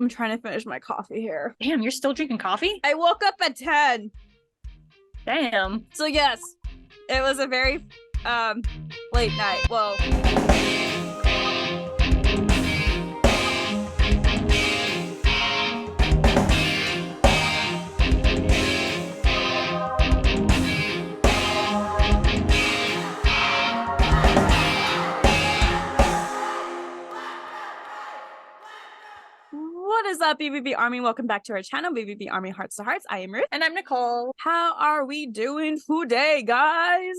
I'm trying to finish my coffee here. Damn, you're still drinking coffee? I woke up at 10. Damn. So yes, it was a very late night. Well, what is up, BVB Army? Welcome back to our channel, BVB Army Hearts to Hearts. I am Ruth. And I'm Nicole. How are we doing today, guys?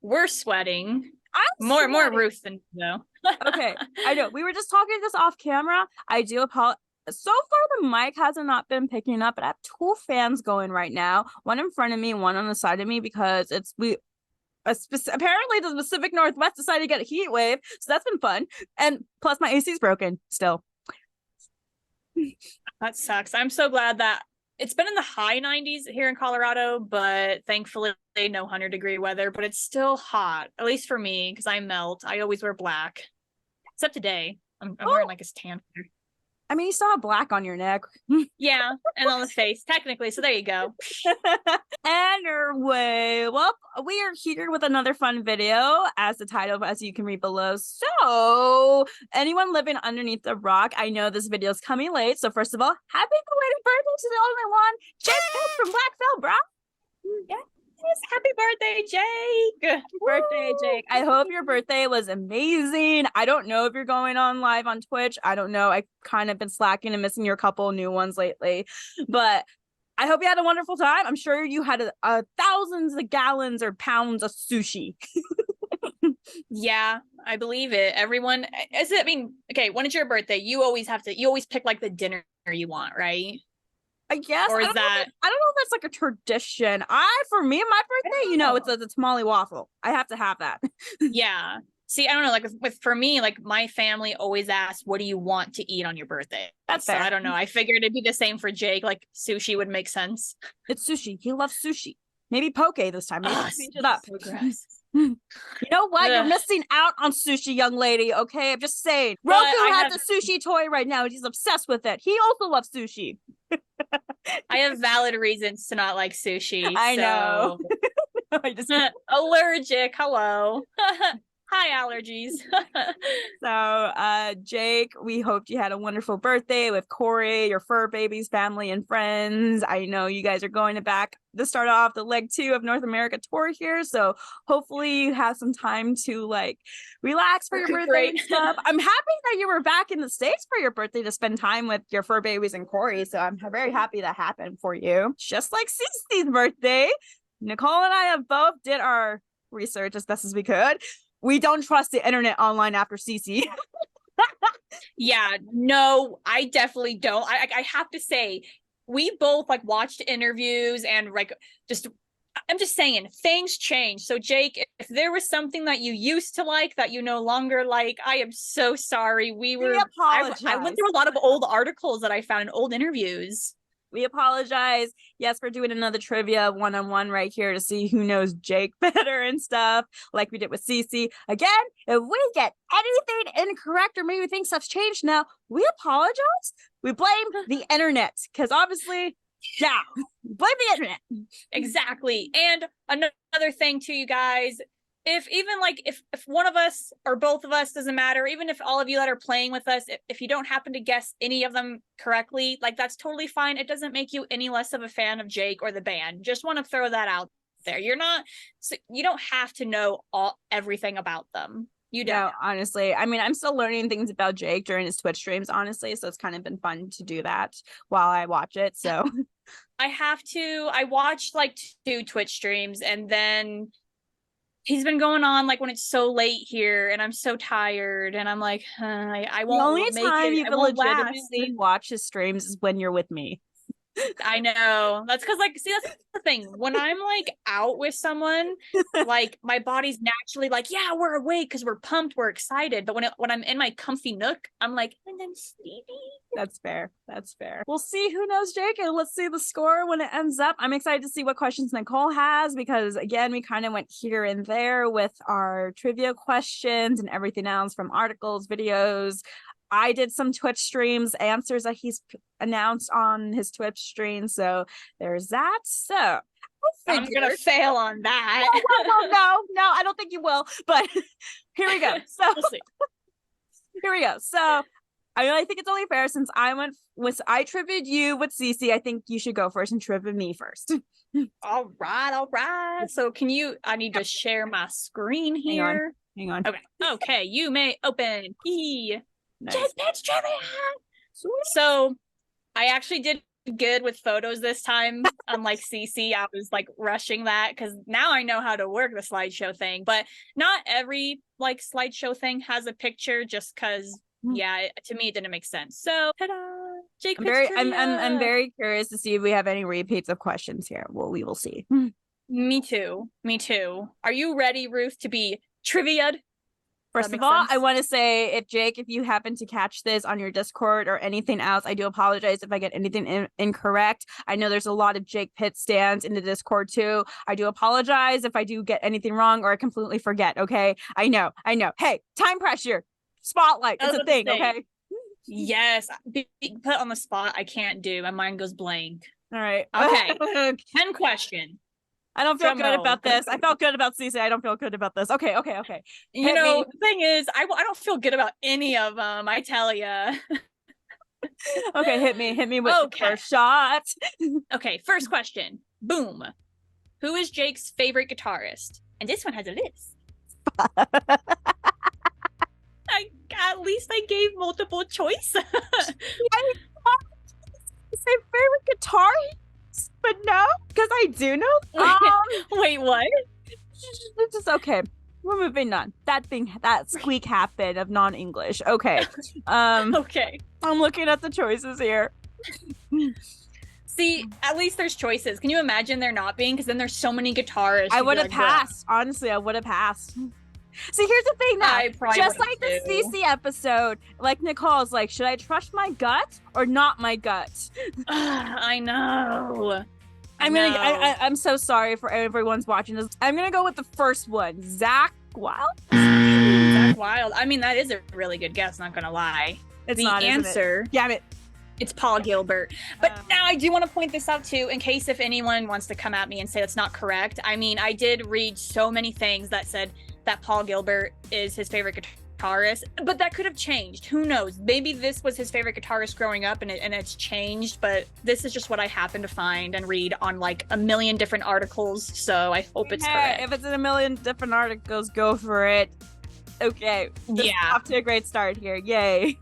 We're sweating. I'm more Ruth than though. Okay, I know. We were just talking this off camera. I do apologize. So far, the mic hasn't not been picking up, but I have two fans going right now. One in front of me, one on the side of me, because apparently the Pacific Northwest decided to get a heat wave, so that's been fun. And plus, my AC is broken still. That sucks. I'm so glad that it's been in the high 90s here in Colorado, but thankfully no 100-degree weather, but it's still hot, at least for me, because I melt. I always wear black, except today. I'm wearing like a tan. I mean, you still have black on your neck. Yeah, and on the face, technically, so there you go. Anyway, well, we are here with another fun video, as the title, as you can read below. So, anyone living underneath the rock, I know this video is coming late, so first of all, happy belated birthday to the only one, Jake from Blackfell, bro. Yes, happy birthday, Jake. Happy birthday, Jake. I hope your birthday was amazing. I don't know if you're going on live on Twitch. I don't know. I've kind of been slacking and missing your couple new ones lately, but I hope you had a wonderful time. I'm sure you had thousands of gallons or pounds of sushi. Yeah, I believe it. Everyone, I mean, okay, when it's your birthday, you always pick like the dinner you want, right? I guess. Or is I don't know if that's like a tradition. For me, my birthday, it's a tamale waffle. I have to have that. Yeah. See, I don't know, like for me, like my family always asks, what do you want to eat on your birthday? That's fair. So I don't know. I figured it'd be the same for Jake. Like sushi would make sense. It's sushi. He loves sushi. Maybe poke this time. Maybe change it up. So gross. You know what? Ugh. You're missing out on sushi, young lady. Okay, I'm just saying. But Roku has a sushi toy right now. He's obsessed with it. He also loves sushi. I have valid reasons to not like sushi. I know. I just allergic. Hello. Hi, allergies. So, Jake, we hoped you had a wonderful birthday with Corey, your fur baby's family and friends. I know you guys are going to start off the leg 2 of North America tour here. So hopefully you have some time to like relax for your birthday and stuff. I'm happy that you were back in the States for your birthday to spend time with your fur babies and Corey. So I'm very happy that happened for you. Just like Cece's birthday, Nicole and I have both did our research as best as we could. We don't trust the internet online after Cece. Yeah, no, I definitely don't. I have to say, we both like watched interviews and like I'm just saying things change. So Jake, if there was something that you used to like that you no longer like, I am so sorry. I went through a lot of old articles that I found in old interviews. We apologize. Yes, we're doing another trivia one-on-one right here to see who knows Jake better and stuff, like we did with Cece. Again, if we get anything incorrect or maybe think stuff's changed now, we apologize. We blame the internet because obviously, yeah, blame the internet. Exactly. And another thing too, you guys, if one of us or both of us, doesn't matter, even if all of you that are playing with us, if you don't happen to guess any of them correctly, like that's totally fine. It doesn't make you any less of a fan of Jake or the band. Just want to throw that out there. You don't have to know everything about them. You don't. No, honestly. I mean, I'm still learning things about Jake during his Twitch streams, honestly. So it's kind of been fun to do that while I watch it. So I watched like 2 Twitch streams and then he's been going on like when it's so late here and I'm so tired and I'm like, I won't. The only time you can legitimately watch his streams is when you're with me. I know. That's because, like, see, that's the thing. When I'm like out with someone, like my body's naturally like, yeah, we're awake because we're pumped, we're excited. But when I'm in my comfy nook, I'm like, and I'm sleepy. That's fair. That's fair. We'll see who knows Jake, and let's see the score when it ends up. I'm excited to see what questions Nicole has because, again, we kind of went here and there with our trivia questions and everything else from articles, videos. I did some Twitch streams, answers that he's announced on his Twitch stream. So there's that. So I'm gonna fail on that. No, I don't think you will. But here we go. So We'll see. here we go. So I think it's only fair since I trivied you with Cece. I think you should go first and trivia me first. All right. So I need to share my screen here. Hang on. Okay, you may open. Nice. Just pitch trivia. So I actually did good with photos this time. Unlike Cece, I was like rushing that because now I know how to work the slideshow thing. But not every like slideshow thing has a picture, just because to me it didn't make sense. So ta-da! Jake, I'm very curious to see if we have any repeats of questions here. Well, we will see. Me too. Are you ready, Ruth, to be trivia'd? First of all, I want to say, if you happen to catch this on your Discord or anything else, I do apologize if I get anything incorrect. I know there's a lot of Jake Pitt stands in the Discord too. I do apologize if I do get anything wrong or I completely forget, okay? I know. Hey, time pressure. Spotlight. It's a thing, okay? Yes. Being put on the spot, I can't do. My mind goes blank. All right. Okay. 10 question. I don't feel good about this. I felt good about Cece. I don't feel good about this. Okay. You know, the thing is, I don't feel good about any of them, I tell ya. Okay, hit me with the first shot. Okay, first question. Boom. Who is Jake's favorite guitarist? And this one has a list. At least I gave multiple choice. My favorite guitarist, but no, because I do know. Wait, what? It's just okay. We're moving on. That squeak happened of non-English. Okay. Okay. I'm looking at the choices here. See, at least there's choices. Can you imagine there not being? Because then there's so many guitarists. I would have passed. Honestly, I would have passed. See, here's the thing now. Just like the CC episode, like Nicole's like, should I trust my gut or not my gut? I know. I'm so sorry for everyone's watching this. I'm gonna go with the first one, Zach Wild. Zach Wild. I mean, that is a really good guess. Not gonna lie. It's the not, answer. Damn it. It's Paul Gilbert. But now I do want to point this out too, in case if anyone wants to come at me and say that's not correct. I mean, I did read so many things that said that Paul Gilbert is his favorite guitarist, but that could have changed. Who knows? Maybe this was his favorite guitarist growing up and it's changed, but this is just what I happened to find and read on like a million different articles, so I hope it's correct. If it's in a million different articles, go for it. Okay. This is off to a great start here. Yay.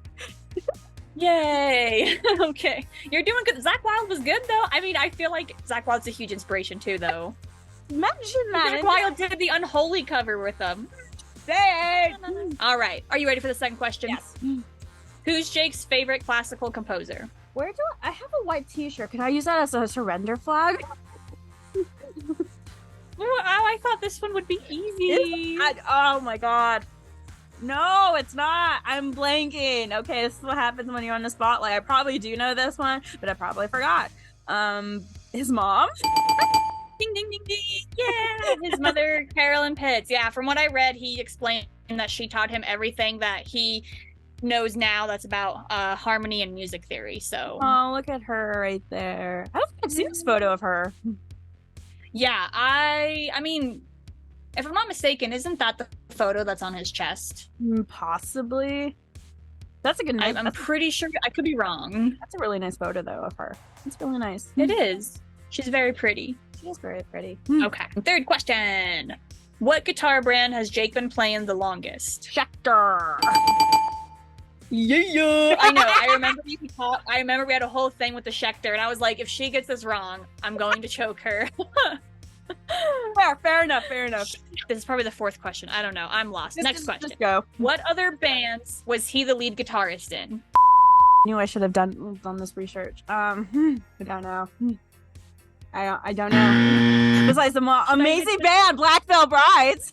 Yay. Okay. You're doing good. Zach Wild was good though. I mean, I feel like Zach Wild's a huge inspiration too though. Imagine that. Zach Wild did the Unholy cover with them. Dang. All right. Are you ready for the second question? Yes. Who's Jake's favorite classical composer? Where do I have a white t-shirt? Can I use that as a surrender flag? Oh, I thought this one would be easy. Oh my god. No, it's not. I'm blanking. Okay, this is what happens when you're on the spotlight. I probably do know this one, but I probably forgot. His mom? Ding, ding, ding, ding. Yeah, his mother, Carolyn Pitts. Yeah, from what I read, he explained that she taught him everything that he knows now that's about harmony and music theory. So, oh, look at her right there. I don't think I've seen this photo of her. Yeah, I mean, if I'm not mistaken, isn't that the photo that's on his chest? Possibly. That's a good. I'm pretty sure. I could be wrong. That's a really nice photo, though, of her. It's really nice. It is. She's very pretty. She is very pretty. Okay. Third question. What guitar brand has Jake been playing the longest? Schecter. Yeah. I know. I remember we had a whole thing with the Schecter, and I was like, if she gets this wrong, I'm going to choke her. Fair enough. This is probably the fourth question. I don't know. I'm lost. Next question. Just go. What other bands was he the lead guitarist in? Knew I should have done this research. I don't know. I don't know. Besides the amazing band, Black Veil Brides.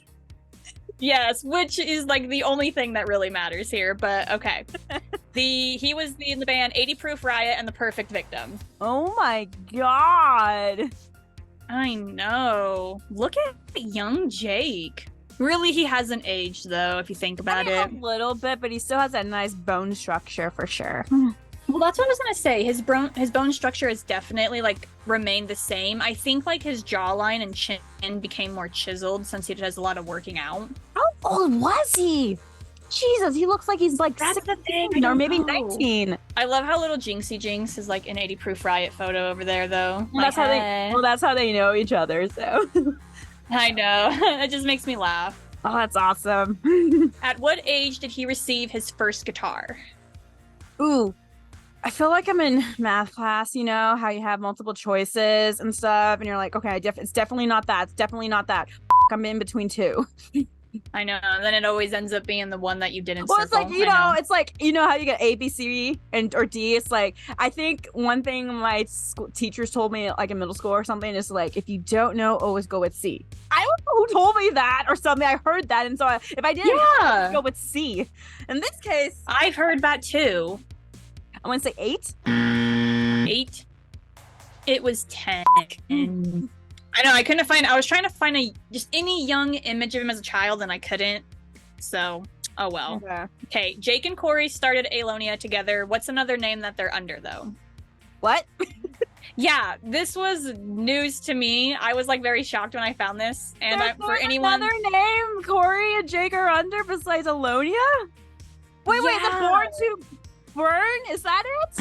Yes, which is like the only thing that really matters here, but okay. He was in the band 80 Proof Riot and The Perfect Victim. Oh my god. I know. Look at young Jake. Really, he hasn't aged though, if you think about it. A little bit, but he still has that nice bone structure for sure. Well, that's what I was gonna say. His bone structure has definitely like remained the same. I think like his jawline and chin became more chiseled since he does a lot of working out. How old was he? Jesus, he looks like he's like That's the thing, or maybe 19. I love how little Jinxie Jinx is like an 80 Proof Riot photo over there, though. That's how they know each other. So I know. It just makes me laugh. Oh, that's awesome. At what age did he receive his first guitar? Ooh, I feel like I'm in math class, you know, how you have multiple choices and stuff, and you're like, okay, it's definitely not that. It's definitely not that. I'm in between two. I know. And then it always ends up being the one that you didn't circle. It's like, it's like, you know how you get A, B, C, or D? It's like, I think one thing my teachers told me, like in middle school or something, is like, if you don't know, always go with C. I don't know who told me that or something. I heard that. And so if I didn't, I would go with C. In this case, I've heard that too. I want to say 8. 8. It was 10. I know, I was trying to find just any young image of him as a child and I couldn't. So, oh well. Okay, Jake and Corey started Alonia together. What's another name that they're under though? What? Yeah, this was news to me. I was like very shocked when I found this. And for anyone, another name Corey and Jake are under besides Alonia? Wait, the Born to Burn? Is that it?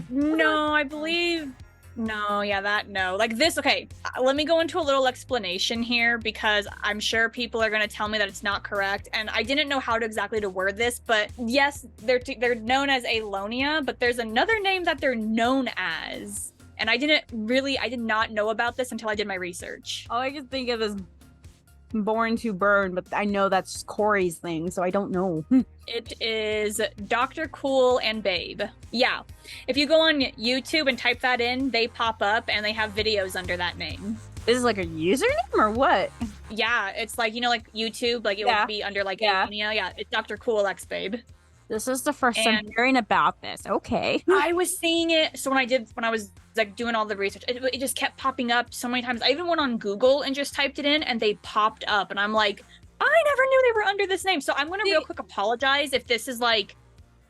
No, I believe. No, no. Like this, okay, let me go into a little explanation here because I'm sure people are going to tell me that it's not correct. And I didn't know how exactly to word this, but yes, they're known as Alonia, but there's another name that they're known as. And I did not know about this until I did my research. All I can think of is Born to Burn, but I know that's Corey's thing, so I don't know. It is Dr. Cool and Babe. Yeah. If you go on YouTube and type that in, they pop up and they have videos under that name. Is it like a username or what? Yeah, it's like, like YouTube, like it would be under like Alonia. Yeah, it's Dr. Cool X Babe. This is the first time hearing about this. Okay. I was seeing it. So when I was like doing all the research, it just kept popping up so many times. I even went on Google and just typed it in and they popped up. And I'm like, I never knew they were under this name. So I'm going to real quick apologize if this is like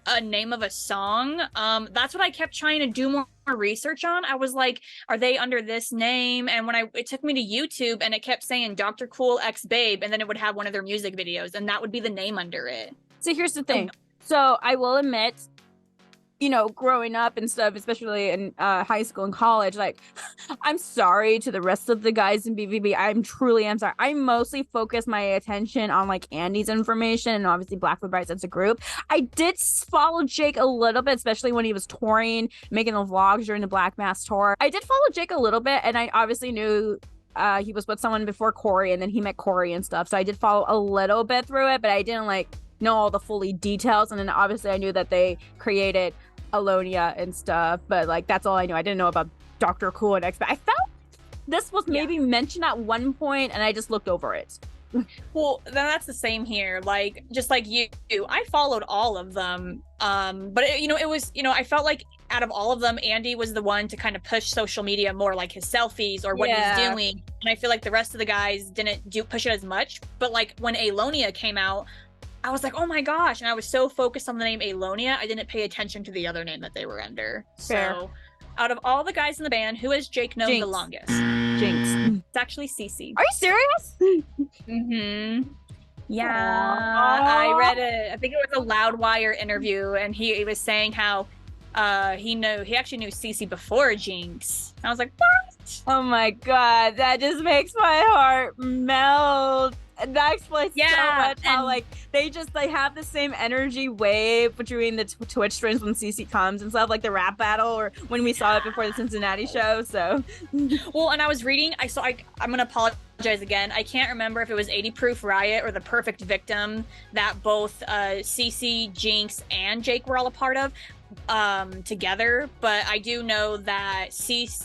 a name of a song. That's what I kept trying to do more research on. I was like, are they under this name? And when it took me to YouTube and it kept saying Dr. Cool X Babe, and then it would have one of their music videos and that would be the name under it. So here's the thing. So I will admit, growing up and stuff, especially in high school and college, like, I'm sorry to the rest of the guys in BVB. I'm sorry. I mostly focus my attention on like Andy's information and obviously Blackwood Brights as a group. I did follow Jake a little bit, especially when he was touring, making the vlogs during the Black Mass tour. I did follow Jake a little bit, and I obviously knew he was with someone before Corey, and then he met Corey and stuff. So I did follow a little bit through it, but I didn't know all the fully details. And then obviously I knew that they created Alonia and stuff, but that's all I knew. I didn't know about Dr. Cool and X. I felt this was maybe mentioned at one point and I just looked over it. Well, then that's the same here. Like, just like you, I followed all of them. But it was, I felt like out of all of them, Andy was the one to kind of push social media more, like his selfies or what he's doing. And I feel like the rest of the guys didn't push it as much. But like when Alonia came out, I was like, oh my gosh. And I was so focused on the name Alonia, I didn't pay attention to the other name that they were under. Fair. So out of all the guys in the band, who has Jake known the longest? Jinx. It's actually Cece. Are you serious? Mm-hmm. Yeah. Aww. I read I think it was a Loudwire interview, and he was saying how he actually knew Cece before Jinx. And I was like, what? Oh my god, that just makes my heart melt. That explains so much how they have the same energy wave between the Twitch streams when CC comes and stuff, like the rap battle, or when we saw it before the Cincinnati show. So well, and I was reading, I'm gonna apologize again, I can't remember if it was 80 Proof Riot or The Perfect Victim that both CC, Jinx, and Jake were all a part of together, but I do know that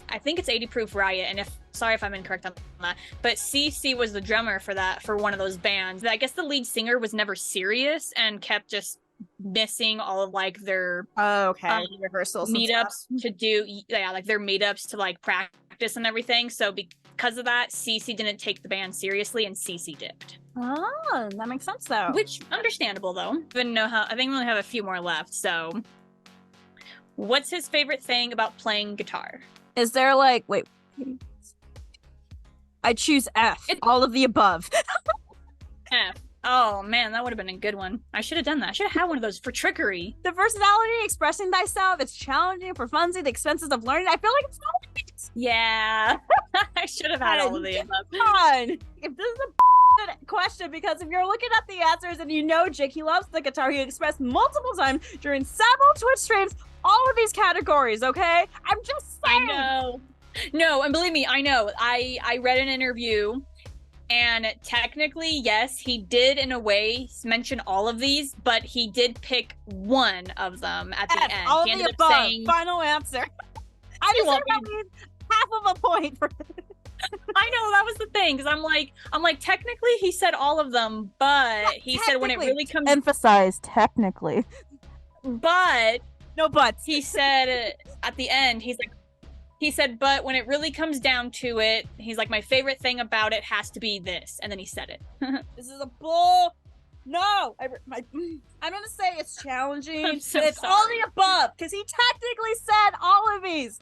I think it's 80 Proof Riot, and sorry if I'm incorrect on that, but CC was the drummer for one of those bands. I guess the lead singer was never serious and kept just missing all of like their rehearsals meetups to do like their meetups to like practice and everything. So because of that, Cece didn't take the band seriously and Cece dipped. Oh, that makes sense though. Which understandable though. I think we only have a few more left. So what's his favorite thing about playing guitar? Is there like wait? I choose F. All of the above. F. Oh man, that would have been a good one. I should have done that. I should have had one of those for trickery. The versatility, expressing thyself, it's challenging, profundity, the expenses of learning. I feel like it's not. Yeah. I should have had all of the above. Come on. If this is a question, because if you're looking at the answers and you know Jake, he loves the guitar, he expressed multiple times during several Twitch streams, all of these categories, okay? I'm just saying. I know. No, and believe me, I know. I read an interview. And technically, yes, he did in a way mention all of these, but he did pick one of them at the end. All he of the above. Final answer. I deserve at least half of a point for this. I know, that was the thing, because I'm like, technically he said all of them, but he said when it really comes... Emphasize, technically. But... No buts. He said at the end, he said, but when it really comes down to it, he's like, my favorite thing about it has to be this. And then he said it. This is a bull. No. I'm going to say it's challenging. It's sorry. all the above, because he technically said all of these.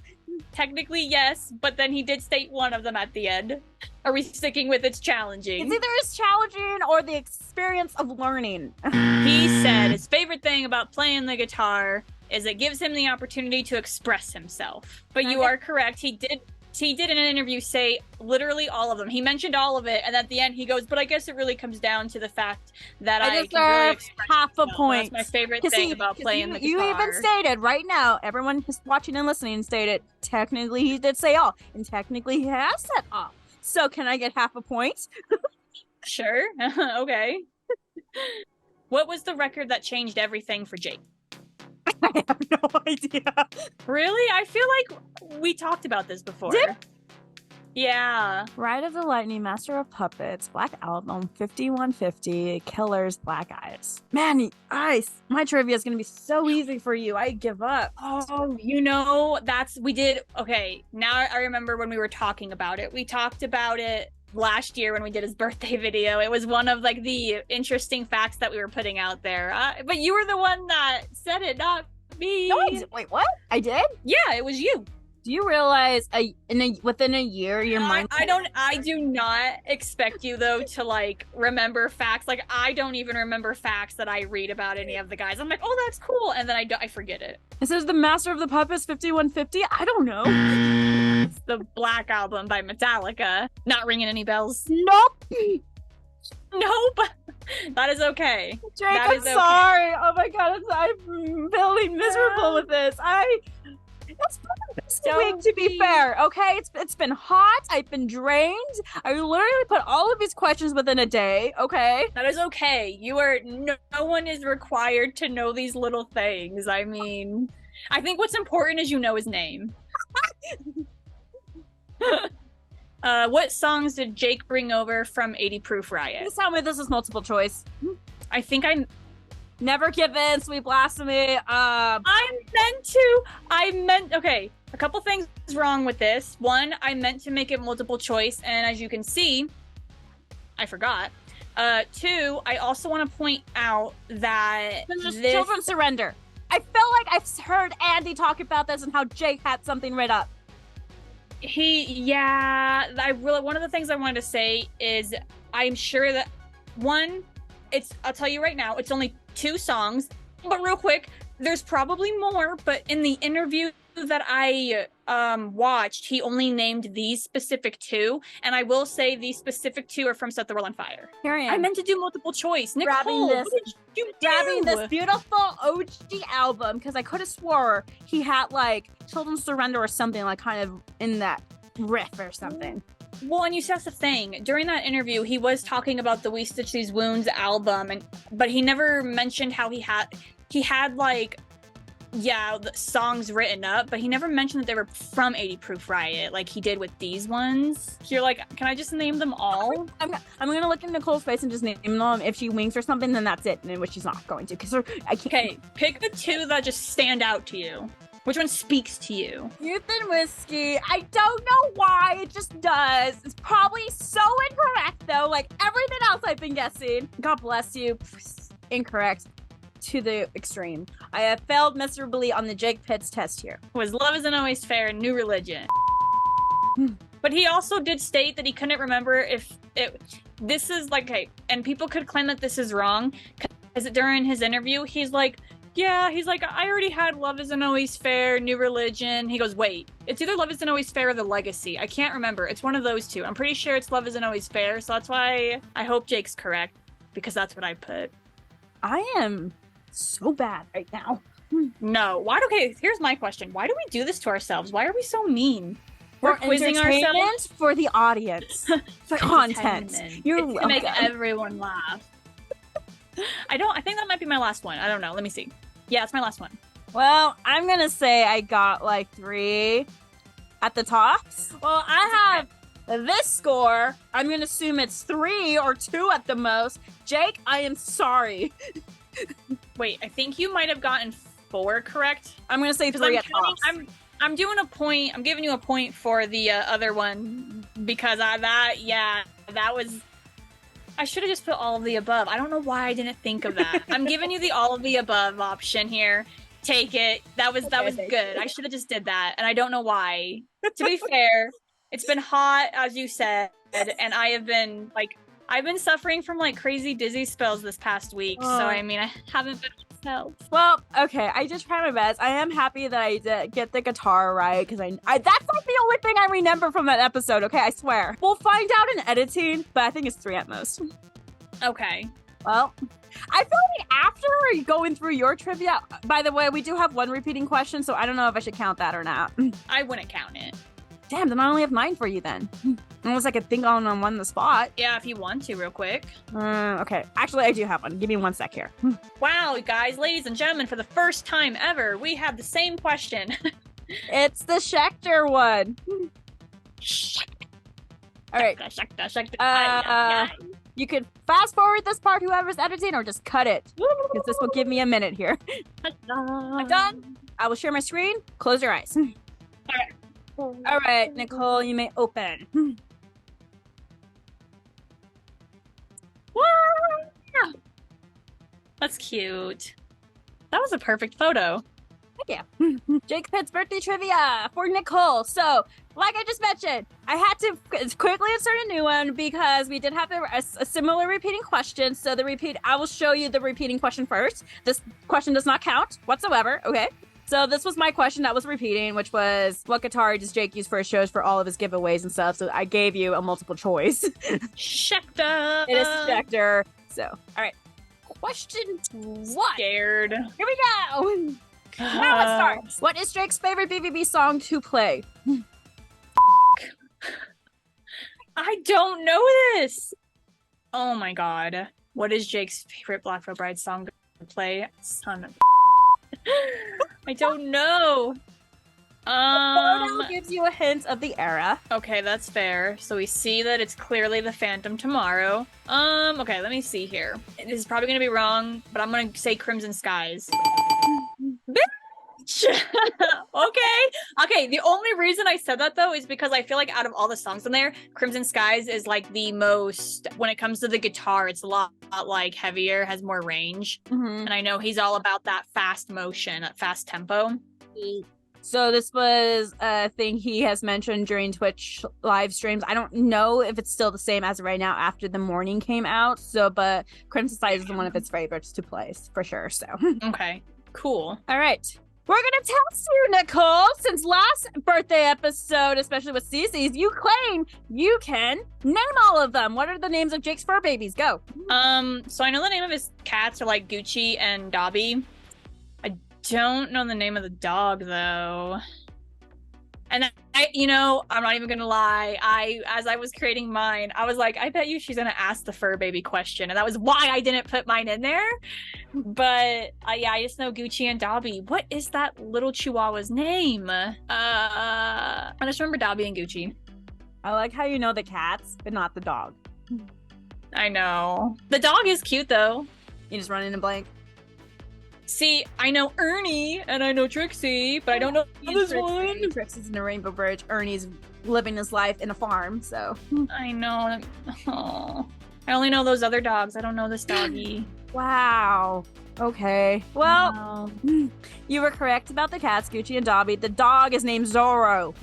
Technically, yes, but then he did state one of them at the end. Are we sticking with it's challenging? It's either it's challenging or the experience of learning. He said his favorite thing about playing the guitar is it gives him the opportunity to express himself. But you are correct. He did in an interview say literally all of them. He mentioned all of it, and at the end he goes, but I guess it really comes down to the fact that I can really express half a myself. point. That's my favorite thing about playing the guitar. You even stated right now, everyone who's watching and listening stated, technically he did say all, and technically he has said all. So can I get half a point? Sure. Okay. What was the record that changed everything for Jake? I have no idea. Really? I feel like we talked about this before. Yeah. Ride of the Lightning, Master of Puppets, Black Album, 5150, Killers, Black Eyes. Man, my trivia is going to be so easy for you. I give up. Oh, okay, now I remember when we were talking about it. We talked about it last year when we did his birthday video. It was one of like the interesting facts that we were putting out there. But you were the one that said it, not me. No, wait, what? I did? Yeah, it was you. Do you realize within a year your mind? I do not expect you though to like remember facts. Like I don't even remember facts that I read about any of the guys. I'm like, oh, that's cool, and then I forget it. It says the Master of the Puppets 5150. I don't know. It's the Black Album by Metallica. Not ringing any bells. Nope. Nope. That is okay. Jake, I'm sorry. Oh my god, I'm feeling miserable with this. It's been this week, to be fair, okay? It's been hot. I've been drained. I literally put all of these questions within a day, okay? That is okay. No one is required to know these little things. I mean, I think what's important is you know his name. What songs did Jake bring over from 80 Proof Riot? Please tell me this is multiple choice. I think I... Never Give In, Sweet Blasphemy. Okay, a couple things wrong with this. One, I meant to make it multiple choice, and as you can see, I forgot. Two, I also want to point out that Children Surrender. I feel like I've heard Andy talk about this and how Jake had something right up. One of the things I wanted to say is I'm sure that I'll tell you right now, it's only 2 songs, but real quick, there's probably more, but in the interview that I watched, he only named these specific 2, and I will say these specific 2 are from Set the World on Fire. Here I am. I meant to do multiple choice. Grabbing Nicole, what did you do? Grabbing this beautiful OG album, because I could have swore he had like Children's Surrender or something like kind of in that riff or something. Well, and that's the thing. During that interview, he was talking about the We Stitch These Wounds album, but he never mentioned how he had like yeah, the songs written up, but he never mentioned that they were from 80 Proof Riot, like he did with these ones. You're like, can I just name them all? I'm gonna look in Nicole's face and just name them. If she winks or something, then that's it. And which she's not going to, because I can't. Okay, pick the two that just stand out to you. Which one speaks to you? Youth and Whiskey. I don't know why. It just does. It's probably so incorrect, though. Like everything else I've been guessing. God bless you. Incorrect to the extreme. I have failed miserably on the Jake Pitts test here. Was Love Isn't Always Fair and New Religion. But he also did state that he couldn't remember if this is like, okay, and people could claim that this is wrong, because during his interview, he's like, I already had Love Isn't Always Fair, New Religion. He goes, wait, it's either Love Isn't Always Fair or The Legacy. I can't remember. It's one of those two. I'm pretty sure it's Love Isn't Always Fair, so that's why I hope Jake's correct, because that's what I put. I am so bad right now. No. Okay, here's my question. Why do we do this to ourselves? Why are we so mean? We're For quizzing entertainment, ourselves for the audience. for Content. You're it's to make welcome. everyone laugh. I think that might be my last one. I don't know. Let me see. Yeah, it's my last one. Well, I'm gonna say I got like 3 at the tops. Well, I have this score. I'm gonna assume it's 3 or 2 at the most. Jake, I am sorry. Wait, I think you might have gotten 4 correct. I'm gonna say 3 at tops. I'm doing a point. I'm giving you a point for the other one because that was. I should have just put all of the above. I don't know why I didn't think of that. I'm giving you the all of the above option here. Take it. That was good. I should have just did that, and I don't know why. To be fair, it's been hot, as you said, and I've been suffering from like crazy dizzy spells this past week. So I mean, I haven't been myself. Well, okay, I just tried my best. I am happy that I did get the guitar right, because I that's like the only thing I remember from that episode, okay? I swear. We'll find out in editing, but I think it's 3 at most. Okay. Well, I feel like after going through your trivia, by the way, we do have 1 repeating question, so I don't know if I should count that or not. I wouldn't count it. Damn, then I only have 9 for you then. Unless I could think on one the spot. Yeah, if you want to, real quick. Okay. Actually, I do have one. Give me 1 sec here. Wow, guys, ladies and gentlemen, for the first time ever, we have the same question. It's the Schechter one. All right. You could fast forward this part, whoever's editing, or just cut it. Because this will give me a minute here. I'm done. I will share my screen. Close your eyes. All right, Nicole, you may open. That's cute. That was a perfect photo. Thank you. Jake Pitt's birthday trivia for Nicole. So, like I just mentioned, I had to quickly insert a new one because we did have a similar repeating question. So I will show you the repeating question first. This question does not count whatsoever, okay? So this was my question that was repeating, which was, what guitar does Jake use for his shows for all of his giveaways and stuff? So I gave you a multiple choice. Schechter. It is Schechter. So, all right. Question 1. Scared. Here we go. Now let's start. What is Drake's favorite BVB song to play? I don't know this. Oh my god. What is Jake's favorite Black Veil Bride song to play? Son of I don't know. The photo gives you a hint of the era. Okay, that's fair. So we see that it's clearly the Phantom Tomorrow. Okay, let me see here. This is probably gonna be wrong, but I'm gonna say Crimson Skies. Bitch! Okay, the only reason I said that though is because I feel like out of all the songs in there, Crimson Skies is like the most, when it comes to the guitar, it's a lot like heavier, has more range. And I know he's all about that fast motion, that fast tempo. So this was a thing he has mentioned during Twitch live streams. I don't know if it's still the same as of right now after The Morning came out. So, but Crimson Skies is one of his favorites to play for sure. So, okay, cool. All right. We're going to test you, Nicole. Since last birthday episode, especially with Cece's, you claim you can name all of them. What are the names of Jake's fur babies? Go. So I know the name of his cats are like Gucci and Dobby. I don't know the name of the dog though. And I'm not even gonna lie. As I was creating mine, I was like, I bet you she's gonna ask the fur baby question, and that was why I didn't put mine in there. But I just know Gucci and Dobby. What is that little Chihuahua's name? I just remember Dobby and Gucci. I like how you know the cats, but not the dog. I know the dog is cute though. You just run in a blank. See, I know Ernie and I know Trixie, but I don't know this one. Trixie's in a Rainbow Bridge. Ernie's living his life in a farm, so. I know. Oh. I only know those other dogs. I don't know this doggy. Wow. Okay. Well, you were correct about the cats, Gucci and Dobby. The dog is named Zorro.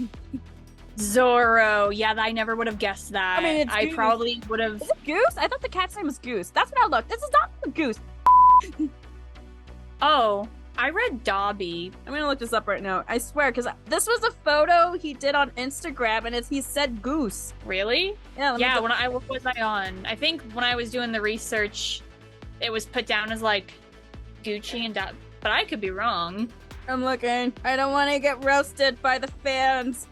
Zorro. Yeah, I never would have guessed that. I mean, I probably would have. Is it Goose? I thought the cat's name was Goose. That's what I looked. This is not a Goose. Oh, I read Dobby. I'm gonna look this up right now. I swear, because this was a photo he did on Instagram, and he said Goose. Really? Yeah. Yeah. What was I on? I think when I was doing the research, it was put down as like Gucci and Dobby, but I could be wrong. I'm looking. I don't want to get roasted by the fans.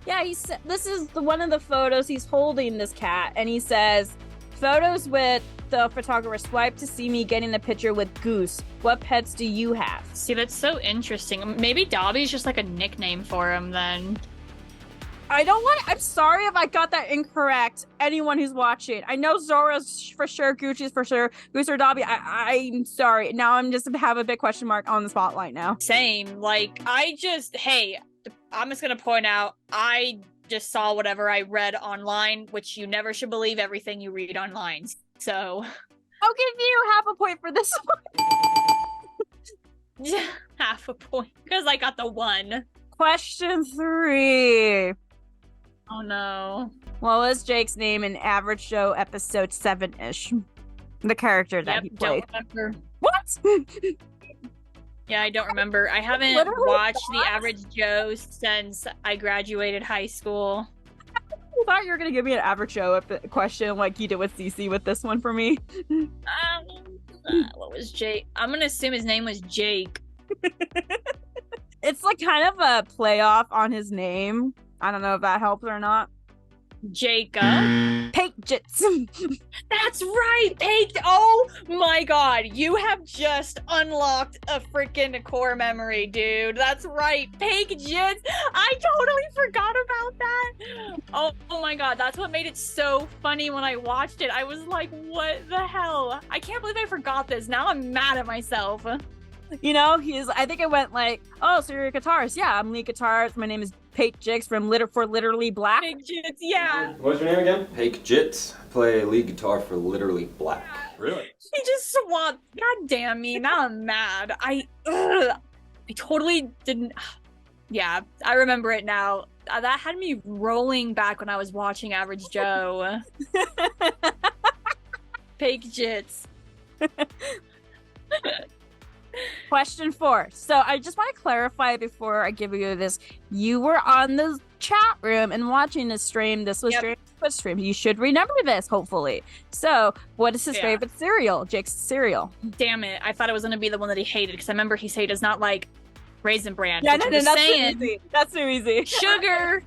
Yeah, he said this is one of the photos. He's holding this cat, and he says, "Photos with the photographer. Swipe to see me getting a picture with Goose. What pets do you have?" See, that's so interesting. Maybe Dobby's just like a nickname for him then. I'm sorry if I got that incorrect. Anyone who's watching. I know Zorro's for sure, Gucci's for sure, Goose or Dobby. I'm sorry. Now I'm just have a big question mark on the spotlight now. Same. Like, I'm just gonna point out, I just saw whatever I read online, which you never should believe everything you read online. So I'll give you half a point for this one. Half a point. Because I got the 1. Question 3. Oh no. What was Jake's name in Average Joe episode 7-ish? The character that he played. Don't remember. What? Yeah, I don't remember. I haven't watched The Average Joe since I graduated high school. I thought you were going to give me an Average Joe question like you did with CC with this one for me. What was Jake? I'm going to assume his name was Jake. It's like kind of a playoff on his name. I don't know if that helps or not. Jacob. Patriots. That's right, Paige. Oh my god, you have just unlocked a freaking core memory, dude. That's right, Patriots. I totally forgot about that. Oh my god, that's what made it so funny when I watched it. I was like, what the hell? I can't believe I forgot this. Now I'm mad at myself. You know, I think it went like, oh, so you're a guitarist. Yeah, I'm lead guitarist. My name is Pate Jix from Literally Black. Patriots, yeah. What's your name again? Pate Jits. Play lead guitar for Literally Black. Really? He just swapped. God damn me. Now I'm mad. I totally didn't. Yeah, I remember it now. That had me rolling back when I was watching Average Joe. Fake jits. Question 4. So I just want to clarify before I give you this. You were on the chat room and watching this stream. This was during the Twitch stream. You should remember this, hopefully. So what is his favorite cereal? Jake's cereal. Damn it. I thought it was going to be the one that he hated because I remember he said he does not like Raisin Bran. Yeah, no, that's too easy. That's too easy. Sugar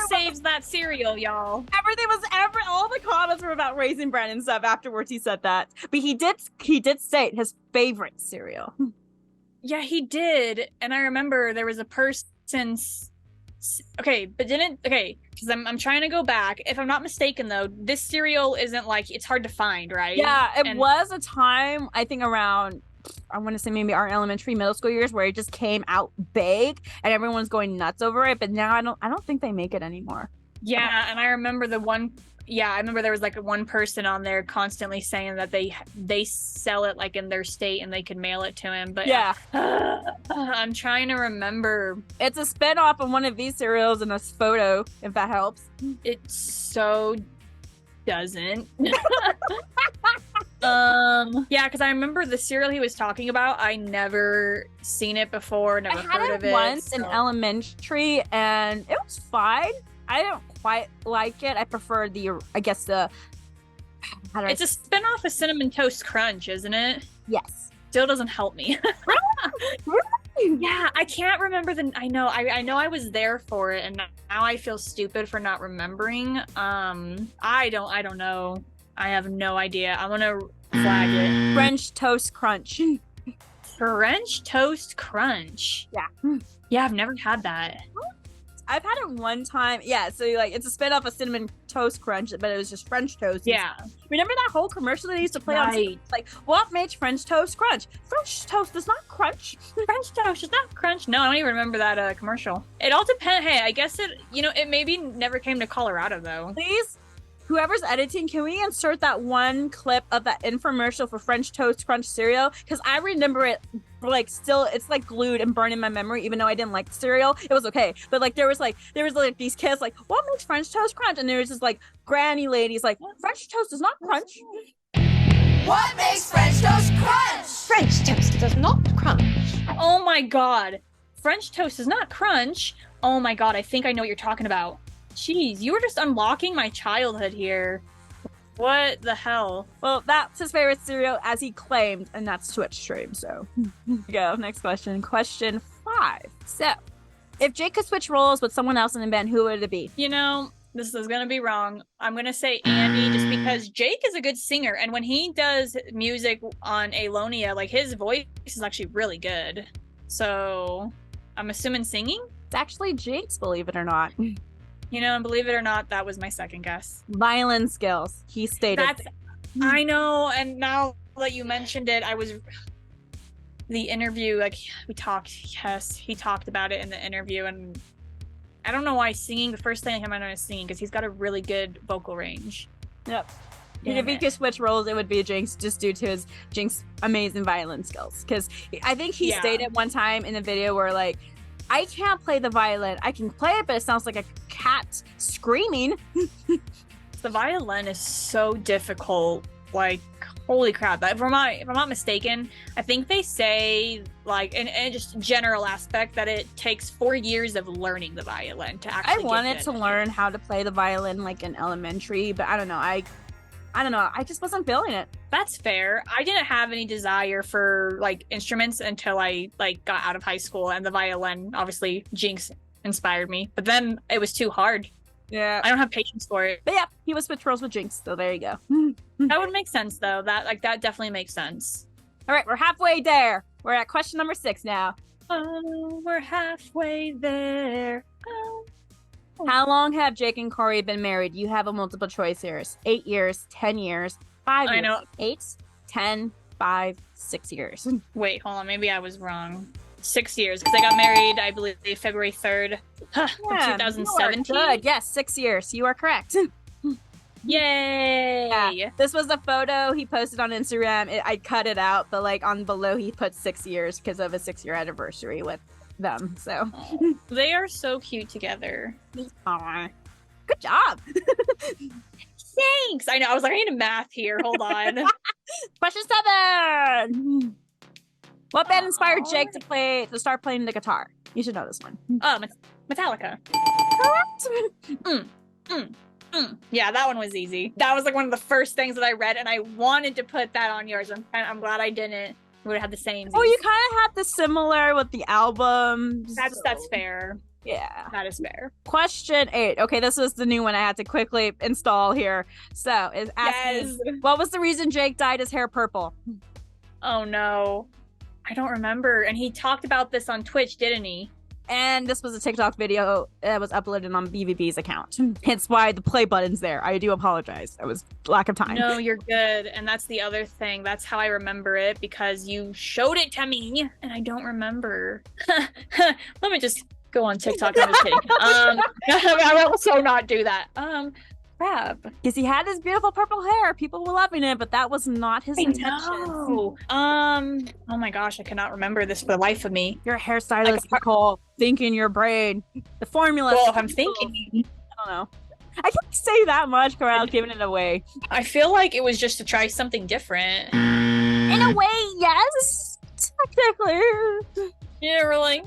saves that cereal, y'all. All the comments were about Raisin Bran and stuff afterwards he said that. But he did state his favorite cereal. Yeah, he did. And I remember there was a person's because I'm trying to go back. If I'm not mistaken though, this cereal isn't like, it's hard to find, right? Yeah, it was a time, I think around, I want to say maybe our elementary, middle school years where it just came out big and everyone's going nuts over it. But now I don't think they make it anymore. Yeah, and I remember I remember there was like one person on there constantly saying that they sell it like in their state and they could mail it to him. But yeah, I'm trying to remember. It's a spinoff of one of these cereals in this photo, if that helps. It so doesn't. Yeah, because I remember the cereal he was talking about. I never seen it before, never heard of it. I had it once in elementary, and it was fine. I don't quite like it. I prefer it's a spinoff of Cinnamon Toast Crunch, isn't it? Yes. Still doesn't help me. Yeah, I can't remember I know I was there for it, and now I feel stupid for not remembering. I don't know. I have no idea. I'm gonna flag it. French toast crunch. French toast crunch. Yeah. Yeah, I've never had that. I've had it one time. Yeah, so like it's a spin off of cinnamon toast crunch, but it was just French toast. Yeah. Remember that whole commercial they used to play on TV? Like, what makes French toast crunch? French toast does not crunch. French toast does not crunch. No, I don't even remember that commercial. It all depends. Hey, I guess it maybe never came to Colorado though. Please, whoever's editing, can we insert that one clip of that infomercial for French toast crunch cereal? Because I remember it like still, it's like glued and burned in my memory. Even though I didn't like the cereal, it was okay. But like there was these kids like, what makes French toast crunch? And there was just like granny ladies like, French toast does not crunch. What makes French toast crunch? French toast does not crunch. Oh my god, French toast does not crunch. Oh my god, I think I know what you're talking about. Jeez, you were just unlocking my childhood here. What the hell? Well, that's his favorite cereal, as he claimed, and that's Twitch stream. So, go next question. Question 5. So, if Jake could switch roles with someone else in the band, who would it be? You know, this is gonna be wrong. I'm gonna say Andy, just because Jake is a good singer, and when he does music on Alonia, like his voice is actually really good. So, I'm assuming singing. It's actually Jake's, believe it or not. You know, and believe it or not, that was my second guess. Violin skills. He stated. I know, and now that you mentioned it, the interview, like he talked about it in the interview, and I don't know why singing, the first thing I came out is singing, because he's got a really good vocal range. Yep. If he could switch roles, it would be Jinx, just due to Jinx's amazing violin skills. Because I think he stated one time in a video where like, I can't play the violin. I can play it, but it sounds like a cat screaming. The violin is so difficult. Like, holy crap. If I'm not mistaken, I think they say, like, in just general aspect, that it takes 4 years of learning the violin to actually I wanted to learn how to play the violin, like, in elementary, but I don't know. I don't know. I just wasn't feeling it. That's fair. I didn't have any desire for like instruments until I like got out of high school, and the violin, obviously, Jinx inspired me. But then it was too hard. Yeah, I don't have patience for it. But yeah, he was switch roles with Jinx, so there you go. That would make sense, though. That definitely makes sense. All right, we're halfway there. We're at question number 6 now. Oh, we're halfway there. Oh. How long have Jake and Corey been married? You have a multiple choice here. 8 years, 10 years, 5 years. I know. 8, 10, 5, 6 years. Wait, hold on. Maybe I was wrong. 6 years, because I got married, I believe, February 3rd, 2017. Good. Yes, 6 years. You are correct. Yay! Yeah. This was a photo he posted on Instagram. I cut it out, but like on below he put 6 years because of a 6-year anniversary with them. So they are so cute together. Aww. Good job. Thanks. I know. I was like, I need a math here. Hold on. Question 7. What band inspired Jake to start playing the guitar? You should know this one. Metallica. Correct. Yeah, that one was easy. That was like one of the first things that I read, and I wanted to put that on yours. I'm glad I didn't. We would have had the same. Oh, you kind of have the similar with the album. That's fair. Yeah, that is fair. Question 8. Okay, this is the new one I had to quickly install here. So, is asking, what was the reason Jake dyed his hair purple? Oh no, I don't remember. And he talked about this on Twitch, didn't he? And this was a TikTok video that was uploaded on BVB's account. Hence why the play button's there. I do apologize. It was lack of time. No, you're good. And that's the other thing. That's how I remember it, because you showed it to me and I don't remember. Let me just go on TikTok. I'm just kidding. I will also not do that. Crap. Because he had his beautiful purple hair. People were loving it, but that was not his intention. Oh my gosh, I cannot remember this for the life of me. You're a hairstylist, Nicole. Think in your brain. The formula. Well, if I'm thinking. I don't know. I can't say that much without giving it away. I feel like it was just to try something different. In a way, yes. Technically. Yeah, we're like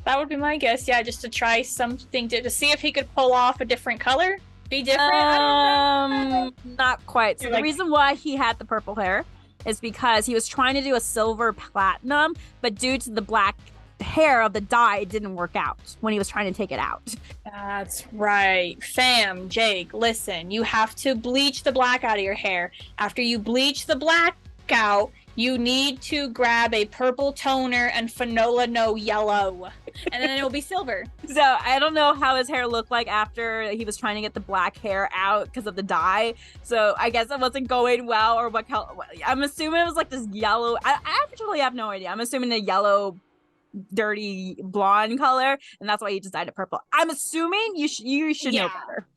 that would be my guess. Yeah, just to try something to see if he could pull off a different color. Be different. I don't know. Not quite. So the reason why he had the purple hair is because he was trying to do a silver platinum, but due to the black hair of the dye, it didn't work out when he was trying to take it out. That's right. Fam, Jake, listen, you have to bleach the black out of your hair. After you bleach the black out, you need to grab a purple toner and Fanola no yellow, and then it will be silver. So I don't know how his hair looked like after he was trying to get the black hair out because of the dye. So I guess it wasn't going well, or what color. I'm assuming it was like this yellow. I actually have no idea. I'm assuming a yellow, dirty blonde color, and that's why he just dyed it purple. I'm assuming you should know better.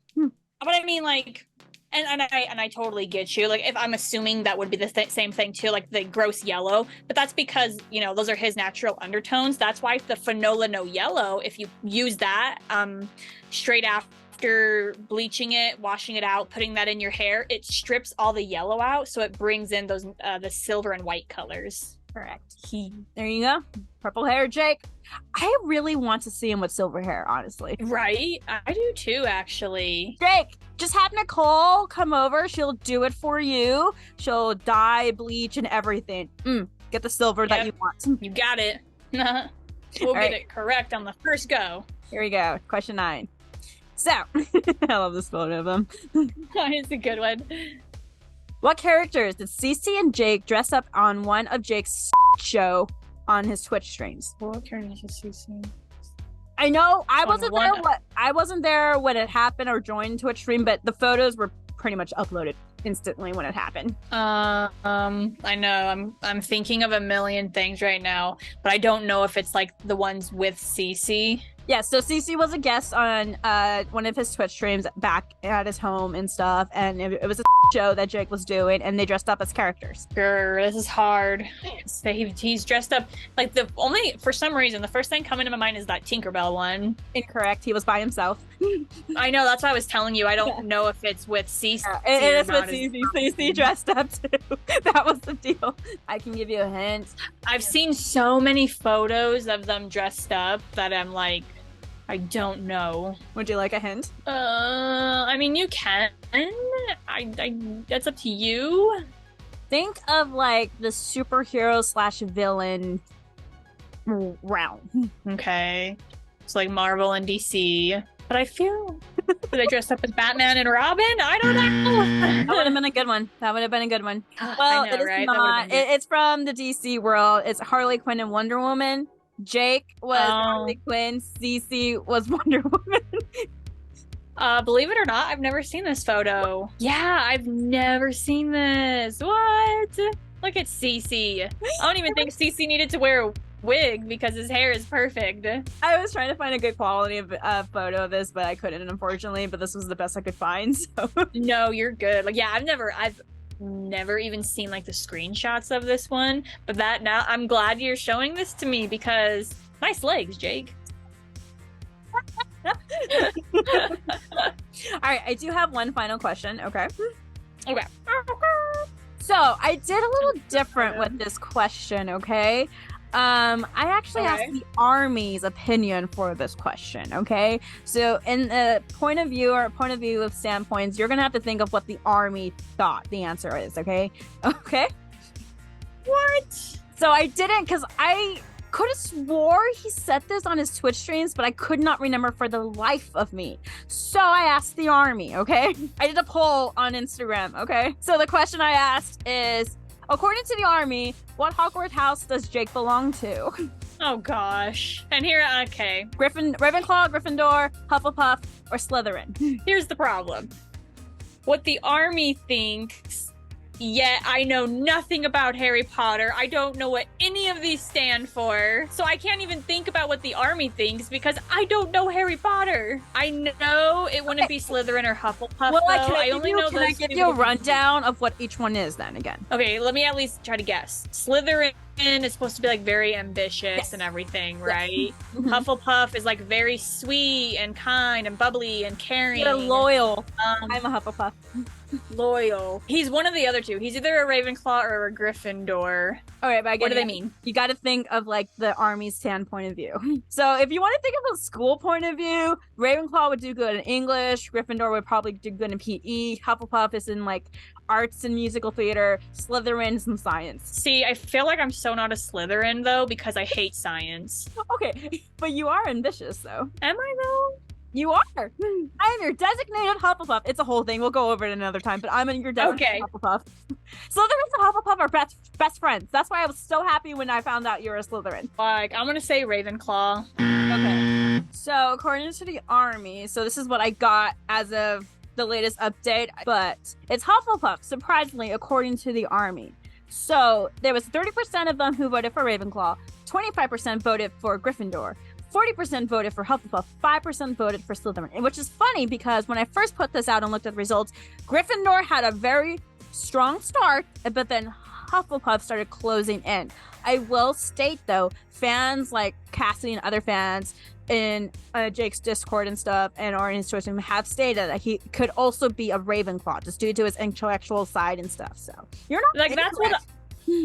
But I mean, like, and I totally get you. Like, if I'm assuming that would be the same thing too, like the gross yellow. But that's because, you know, those are his natural undertones. That's why the Fanola no yellow, if you use that straight after bleaching it, washing it out, putting that in your hair, it strips all the yellow out, so it brings in those the silver and white colors. Correct. There you go. Purple hair, Jake. I really want to see him with silver hair, honestly. Right? I do too, actually. Jake, just have Nicole come over. She'll do it for you. She'll dye, bleach, and everything. Get the silver that you want. You got it. We'll get it correct on the first go. Here we go. Question 9. So, I love this photo of him. It's a good one. What characters did Cece and Jake dress up on one of Jake's show on his Twitch streams? What characters did Cece? I know I wasn't there when it happened or joined Twitch stream, but the photos were pretty much uploaded instantly when it happened. I know I'm thinking of a million things right now, but I don't know if it's like the ones with Cece. Yeah, so Cece was a guest on one of his Twitch streams back at his home and stuff, and it was a show that Jake was doing, and they dressed up as characters. Sure, this is hard. So he's dressed up like for some reason, the first thing coming to my mind is that Tinkerbell one. Incorrect. He was by himself. I know, that's why I was telling you. I don't know if it's with Cece. It is with Cece. Cece dressed up too. That was the deal. I can give you a hint. I've seen so many photos of them dressed up that I'm like, I don't know. Would you like a hint? I mean, you can. That's up to you. Think of like the superhero / villain realm. Okay. It's like Marvel and DC. But I feel they dressed up as Batman and Robin? I don't know. That would have been a good one. Well, I know, it is right? not. It's from the DC world. It's Harley Quinn and Wonder Woman. Jake was Harley Quinn. Cece was Wonder Woman. Believe it or not, I've never seen this photo. Yeah, I've never seen this. What? Look at Cece. I don't even think Cece needed to wear a wig because his hair is perfect. I was trying to find a good quality of photo of this, but I couldn't, unfortunately. But this was the best I could find. So no, you're good. Like, yeah, I've never even seen like the screenshots of this one, but now I'm glad you're showing this to me because nice legs, Jake. All right, I do have one final question. Okay. So I did a little different with this question. Okay. I actually asked the Army's opinion for this question, okay? So in the point of view of standpoints, you're going to have to think of what the Army thought the answer is, okay? Okay? What? So I didn't, because I could have swore he said this on his Twitch streams, but I could not remember for the life of me. So I asked the Army, okay? I did a poll on Instagram, okay? So the question I asked is, according to the Army, what Hogwarts house does Jake belong to? Oh gosh. And here, okay. Ravenclaw, Gryffindor, Hufflepuff, or Slytherin? Here's the problem. What the Army thinks, yet I know nothing about Harry Potter. I don't know what any of these stand for. So I can't even think about what the Army thinks because I don't know Harry Potter. I know it wouldn't be Slytherin or Hufflepuff. Well, can I give you a rundown of what each one is then again? Okay, let me at least try to guess. Slytherin is supposed to be like very ambitious and everything, right? Hufflepuff is like very sweet and kind and bubbly and caring. You're loyal. I'm a Hufflepuff. Loyal. He's one of the other two. He's either a Ravenclaw or a Gryffindor. All right, but what do they mean? You got to think of like the Army's standpoint of view. So if you want to think of a school point of view, Ravenclaw would do good in English. Gryffindor would probably do good in PE. Hufflepuff is in like arts and musical theater, Slytherin, and science. See, I feel like I'm so not a Slytherin though because I hate science. Okay, but you are ambitious though. Am I though? You are. I am your designated Hufflepuff. It's a whole thing. We'll go over it another time, but I'm your designated Hufflepuff. Slytherin and Hufflepuff are best friends. That's why I was so happy when I found out you were a Slytherin. Like, I'm gonna say Ravenclaw. Okay. So, according to the army, so this is what I got as of the latest update, but it's Hufflepuff, surprisingly, according to the army. So, there was 30% of them who voted for Ravenclaw, 25% voted for Gryffindor, 40% voted for Hufflepuff, 5% voted for Slytherin, which is funny because when I first put this out and looked at the results, Gryffindor had a very strong start, but then Hufflepuff started closing in. I will state, though, fans like Cassidy and other fans in Jake's Discord and stuff or in his choice room have stated that he could also be a Ravenclaw just due to his intellectual side and stuff. So you're not like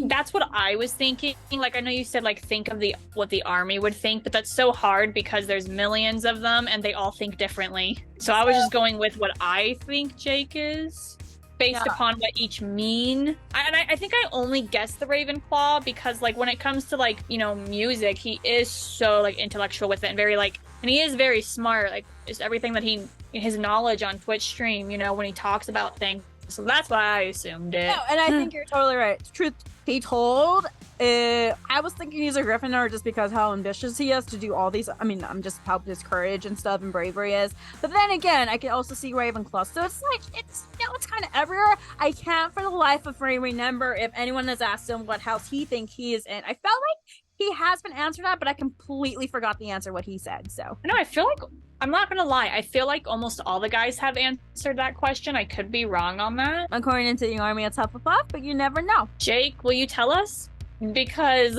that's what I was thinking. Like, I know you said, like, think of what the army would think, but that's so hard because there's millions of them and they all think differently. So I was just going with what I think Jake is based upon what each mean. And I think I only guessed the Ravenclaw because, like, when it comes to, like, you know, music, he is so, like, intellectual with it and very, like, and he is very smart. Like, just everything that his knowledge on Twitch stream, you know, when he talks about things. So that's why I assumed it. No, and I think you're totally right. Truth be told, I was thinking he's a Gryffindor just because how ambitious he is to do all these. I mean, I'm just how his courage and stuff and bravery is. But then again, I can also see Ravenclaw. So it's like, it's kind of everywhere. I can't for the life of me remember if anyone has asked him what house he thinks he is in. I felt like he has been answered that, but I completely forgot the answer what he said. So no, I feel like, I'm not gonna lie, I feel like almost all the guys have answered that question. I could be wrong on that. According to the army, it's Hufflepuff, but you never know. Jake, will you tell us? Because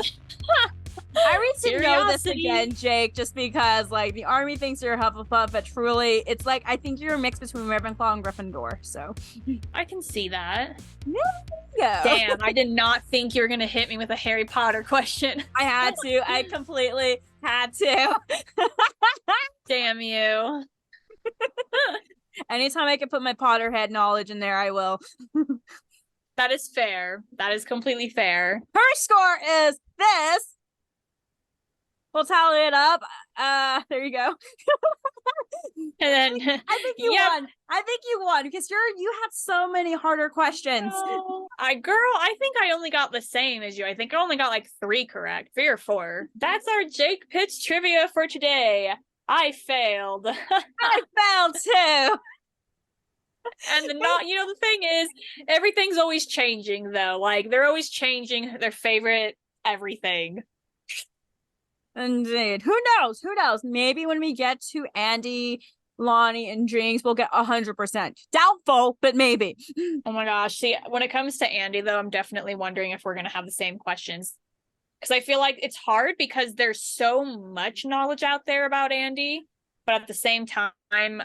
I need to know this again, Jake, just because, like, the army thinks you're a Hufflepuff, but truly, it's like, I think you're a mix between Ravenclaw and Gryffindor, so. I can see that. Yeah. Damn, I did not think you were gonna hit me with a Harry Potter question. I had to. I completely had to. Damn you. Anytime I can put my Potterhead knowledge in there, I will. That is fair. That is completely fair. Her score is this. We'll tally it up. There you go. And then I think you won. I think you won because you had so many harder questions. Oh, I think I only got the same as you. I think I only got like 3 correct, 3 or 4. That's our Jake Pitts trivia for today. I failed. I failed too. And the thing is, everything's always changing though. Like, they're always changing their favorite everything. Indeed. Who knows? Maybe when we get to Andy, Lonnie, and Jinx, we'll get 100%. Doubtful, but maybe. Oh my gosh. See, when it comes to Andy though, I'm definitely wondering if we're going to have the same questions. Because I feel like it's hard because there's so much knowledge out there about Andy. But at the same time,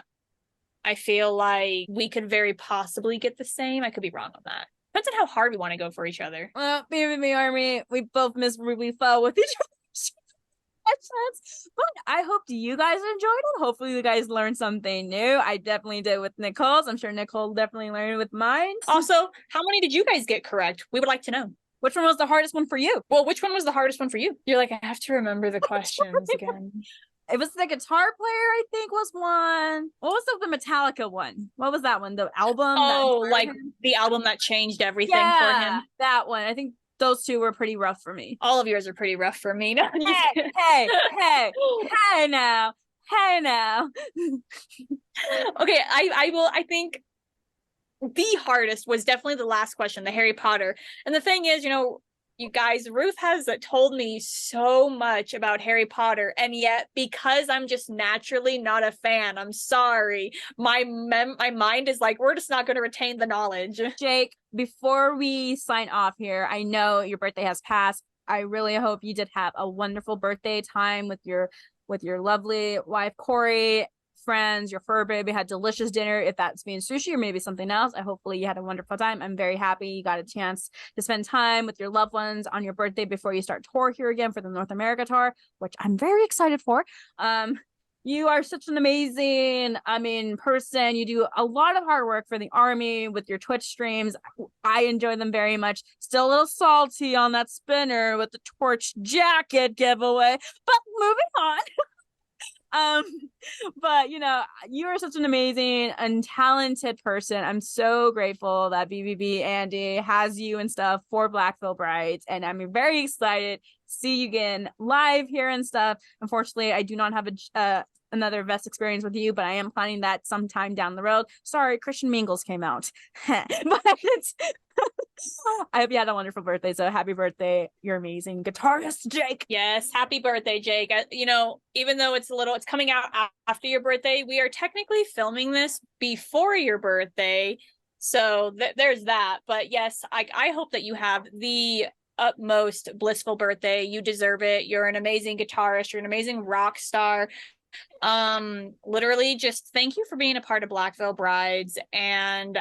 I feel like we could very possibly get the same. I could be wrong on that. Depends on how hard we want to go for each other. Well, BVB Army, we both miserably fell with each other. But I hope you guys enjoyed it. Hopefully you guys learned something new. I definitely did with Nicole's. I'm sure Nicole definitely learned with mine. Also, how many did you guys get correct? We would like to know. Which one was the hardest one for you? Well, which one was the hardest one for you? You're like, I have to remember the questions again. It was the guitar player, I think, was one. What was the Metallica one? What was that one? The album? Oh, like the album that changed everything for him. That one. I think those two were pretty rough for me. All of yours are pretty rough for me. No, hey now. Okay, I think the hardest was definitely the last question, the Harry Potter. And the thing is, you guys, Ruth has told me so much about Harry Potter, and yet because I'm just naturally not a fan, I'm sorry. My mind is like, we're just not going to retain the knowledge. Jake, before we sign off here, I know your birthday has passed. I really hope you did have a wonderful birthday time with your lovely wife, Corey, friends, your fur baby, had delicious dinner. If that's being sushi or maybe something else, hopefully you had a wonderful time. I'm very happy you got a chance to spend time with your loved ones on your birthday before you start tour here again for the North America tour, which I'm very excited for. You are such an amazing, person. You do a lot of hard work for the Army with your Twitch streams. I enjoy them very much. Still a little salty on that spinner with the torch jacket giveaway, but moving on. But you are such an amazing and talented person. I'm so grateful that BVB Andy has you and stuff for Blackville Brides, and I'm very excited to see you again live here and stuff. Unfortunately, I do not have another Vest experience with you, but I am planning that sometime down the road. Sorry, Christian Mingles came out. But I hope you had a wonderful birthday. So happy birthday. You're amazing guitarist, Jake. Yes, happy birthday, Jake. Even though it's coming out after your birthday, we are technically filming this before your birthday. So there's that. But yes, I hope that you have the utmost blissful birthday. You deserve it. You're an amazing guitarist. You're an amazing rock star. Literally just thank you for being a part of Blackville Brides, and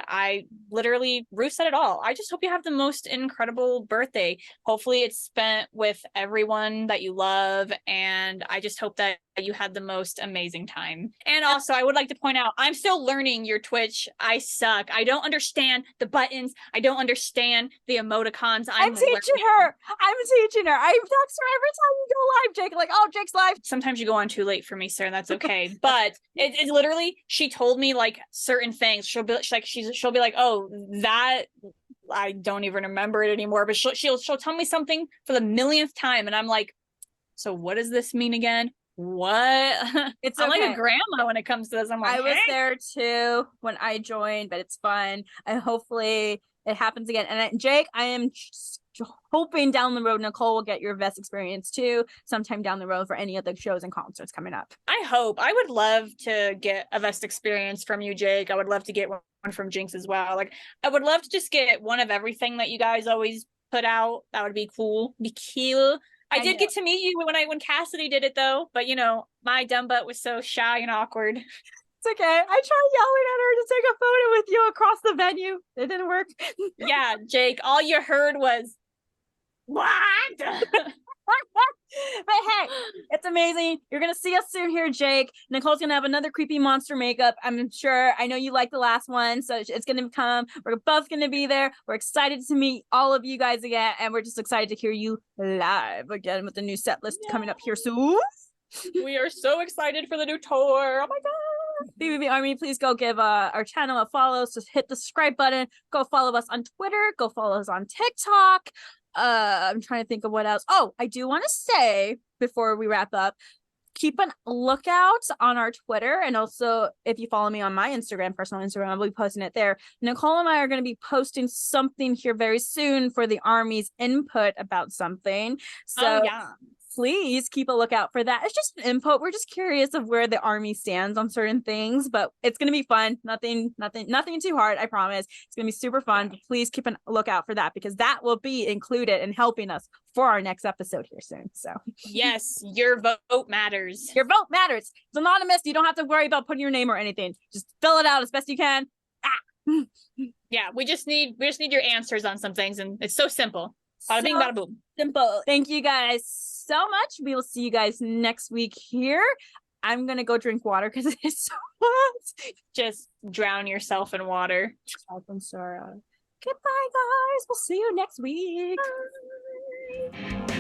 Ruth said it all. I just hope you have the most incredible birthday. Hopefully it's spent with everyone that you love, and I just hope that you had the most amazing time. And also, I would like to point out, I'm still learning your Twitch. I suck. I don't understand the buttons. I don't understand the emoticons. I'm teaching her. I text her every time you go live, Jake. Like, oh, Jake's live. Sometimes you go on too late for me, sir, and that's okay. But it's literally, she told me like certain things. She'll be like, oh, that I don't even remember it anymore. But she'll tell me something for the millionth time, and I'm like, so what does this mean again? What? It's I'm like a grandma when it comes to this. I'm like, I was there too when I joined, but it's fun. And hopefully it happens again. And Jake, I am hoping down the road Nicole will get your Vest experience too sometime down the road for any of the shows and concerts coming up. I hope. I would love to get a Vest experience from you, Jake. I would love to get one from Jinx as well. Like, I would love to just get one of everything that you guys always put out. That would be cool. I did get to meet you when Cassidy did it though, but my dumb butt was so shy and awkward. It's okay. I tried yelling at her to take a photo with you across the venue. It didn't work. Yeah, Jake, all you heard was what? But hey, it's amazing. You're gonna see us soon here, Jake. Nicole's gonna have another creepy monster makeup, I'm sure. I know you like the last one, so it's gonna come. We're both gonna be there. We're excited to meet all of you guys again, and we're just excited to hear you live again with the new set list coming up here soon. We are so excited for the new tour. Oh my god. BVB Army, please go give our channel a follow. So hit the subscribe button. Go follow us on Twitter. Go follow us on TikTok. I'm trying to think of what else. Oh, I do want to say before we wrap up, keep an lookout on our Twitter, and also if you follow me on my personal Instagram, I'll be posting it there. Nicole and I are going to be posting something here very soon for the Army's input about something. So yeah, please keep a lookout for that. It's just an input. We're just curious of where the Army stands on certain things, but it's going to be fun. Nothing too hard. I promise. It's going to be super fun. But please keep a lookout for that, because that will be included in helping us for our next episode here soon. So yes, your vote matters. Your vote matters. It's anonymous. You don't have to worry about putting your name or anything. Just fill it out as best you can. Yeah, we just need your answers on some things, and it's so simple. Bada bing, bada boom. Simple. Thank you guys so much. We will see you guys next week here. I'm gonna go drink water because it is so hot. Just drown yourself in water. I'm sorry. Goodbye, guys. We'll see you next week. Bye.